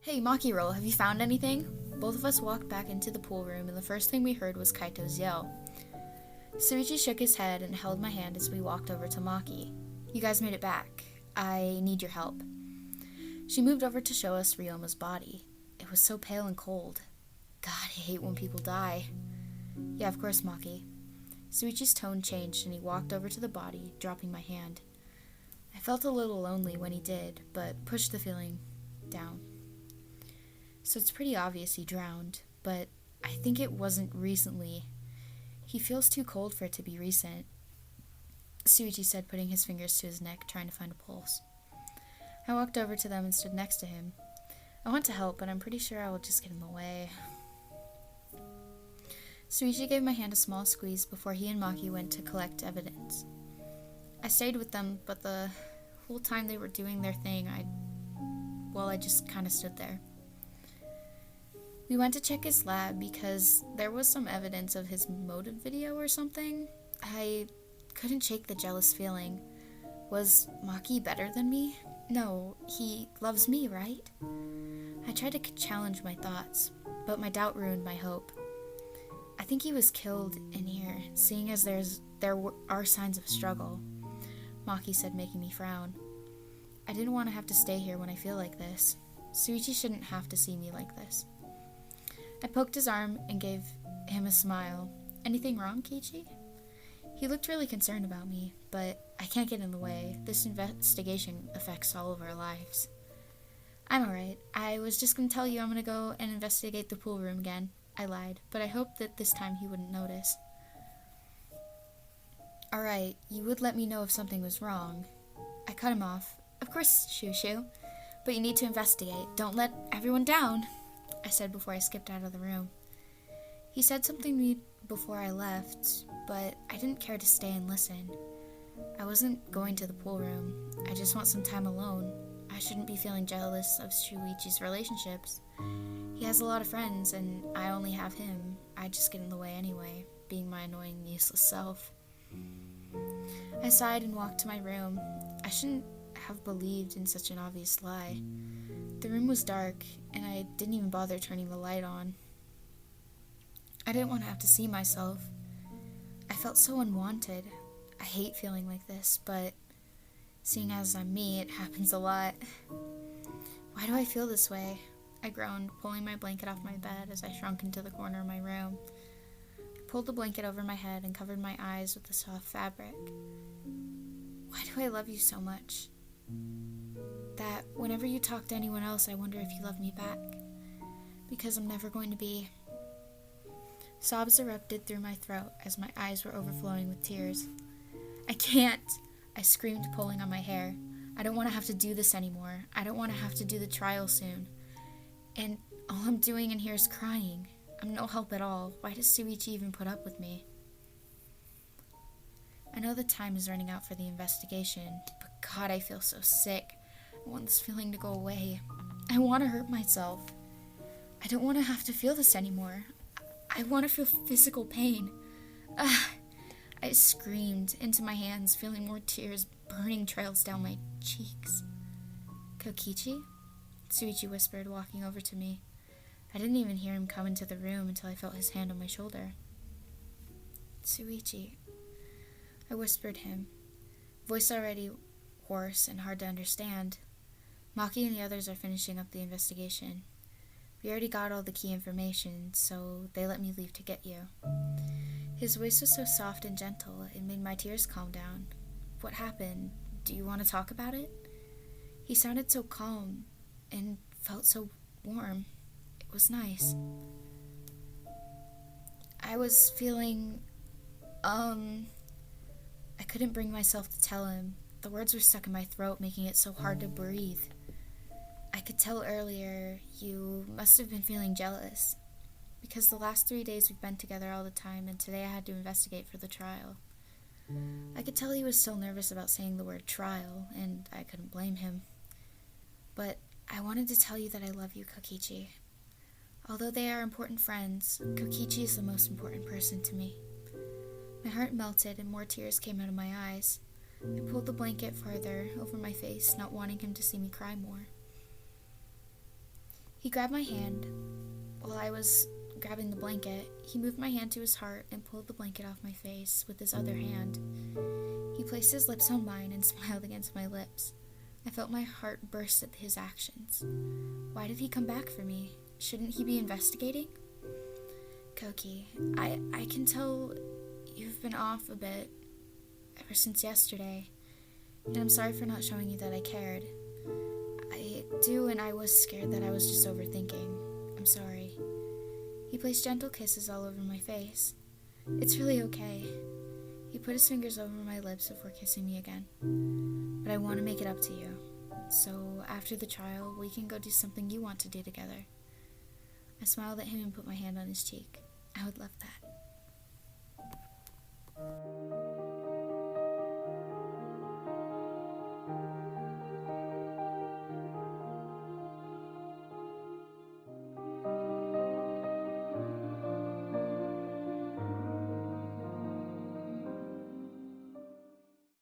Hey, MakiRoll, have you found anything? Both of us walked back into the pool room, and the first thing we heard was Kaito's yell. Shuichi shook his head and held my hand as we walked over to Maki. You guys made it back. I need your help. She moved over to show us Ryoma's body. It was so pale and cold. God, I hate when people die. Yeah, of course, Maki. Shuichi's tone changed and he walked over to the body, dropping my hand. I felt a little lonely when he did, but pushed the feeling down. So it's pretty obvious he drowned, but I think it wasn't recently. He feels too cold for it to be recent, Shuichi said, putting his fingers to his neck, trying to find a pulse. I walked over to them and stood next to him. I want to help, but I'm pretty sure I will just get in the way. Shuichi gave my hand a small squeeze before he and Maki went to collect evidence. I stayed with them, but the whole time they were doing their thing, I just kind of stood there. We went to check his lab because there was some evidence of his motive video or something. I couldn't shake the jealous feeling. Was Maki better than me? No, he loves me, right? I tried to challenge my thoughts, but my doubt ruined my hope. I think he was killed in here, seeing as there are signs of struggle, Maki said, making me frown. I didn't want to have to stay here when I feel like this. Shuichi shouldn't have to see me like this. I poked his arm and gave him a smile. Anything wrong, Kichi? He looked really concerned about me, but I can't get in the way. This investigation affects all of our lives. I'm alright. I was just going to tell you I'm going to go and investigate the pool room again. I lied, but I hoped that this time he wouldn't notice. Alright, you would let me know if something was wrong. I cut him off. Of course, Shushu, but you need to investigate. Don't let everyone down, I said before I skipped out of the room. He said something to me before I left, but I didn't care to stay and listen. I wasn't going to the pool room. I just want some time alone. I shouldn't be feeling jealous of Shuichi's relationships. He has a lot of friends, and I only have him. I just get in the way anyway, being my annoying, useless self. I sighed and walked to my room. I shouldn't have believed in such an obvious lie. The room was dark, and I didn't even bother turning the light on. I didn't want to have to see myself. I felt so unwanted. I hate feeling like this, but seeing as I'm me, it happens a lot. Why do I feel this way? I groaned, pulling my blanket off my bed as I shrunk into the corner of my room. I pulled the blanket over my head and covered my eyes with the soft fabric. Why do I love you so much? That whenever you talk to anyone else, I wonder if you love me back. Because I'm never going to be. Sobs erupted through my throat as my eyes were overflowing with tears. I can't, I screamed, pulling on my hair. I don't want to have to do this anymore. I don't want to have to do the trial soon. And all I'm doing in here is crying. I'm no help at all. Why does Shuichi even put up with me? I know the time is running out for the investigation, but God, I feel so sick. I want this feeling to go away. I want to hurt myself. I don't want to have to feel this anymore. I want to feel physical pain. I screamed into my hands, feeling more tears burning trails down my cheeks. Kokichi? Shuichi whispered, walking over to me. I didn't even hear him come into the room until I felt his hand on my shoulder. Shuichi, I whispered him, voice already hoarse and hard to understand. Maki and the others are finishing up the investigation. We already got all the key information, so they let me leave to get you. His voice was so soft and gentle, it made my tears calm down. What happened? Do you want to talk about it? He sounded so calm and felt so warm. It was nice. I was feeling, I couldn't bring myself to tell him. The words were stuck in my throat, making it so hard to breathe. I could tell earlier you must have been feeling jealous, because the last 3 days we've been together all the time, and today I had to investigate for the trial. I could tell he was still nervous about saying the word trial, and I couldn't blame him. But I wanted to tell you that I love you, Kokichi. Although they are important friends, Kokichi is the most important person to me. My heart melted and more tears came out of my eyes. I pulled the blanket farther over my face, not wanting him to see me cry more. He grabbed my hand. While I was grabbing the blanket, he moved my hand to his heart and pulled the blanket off my face with his other hand. He placed his lips on mine and smiled against my lips. I felt my heart burst at his actions. Why did he come back for me? Shouldn't he be investigating? Koki, I can tell you've been off a bit ever since yesterday, and I'm sorry for not showing you that I cared. I do, and I was scared that I was just overthinking. I'm sorry. He placed gentle kisses all over my face. It's really okay. He put his fingers over my lips before kissing me again. But I want to make it up to you. So after the trial, we can go do something you want to do together. I smiled at him and put my hand on his cheek. I would love that.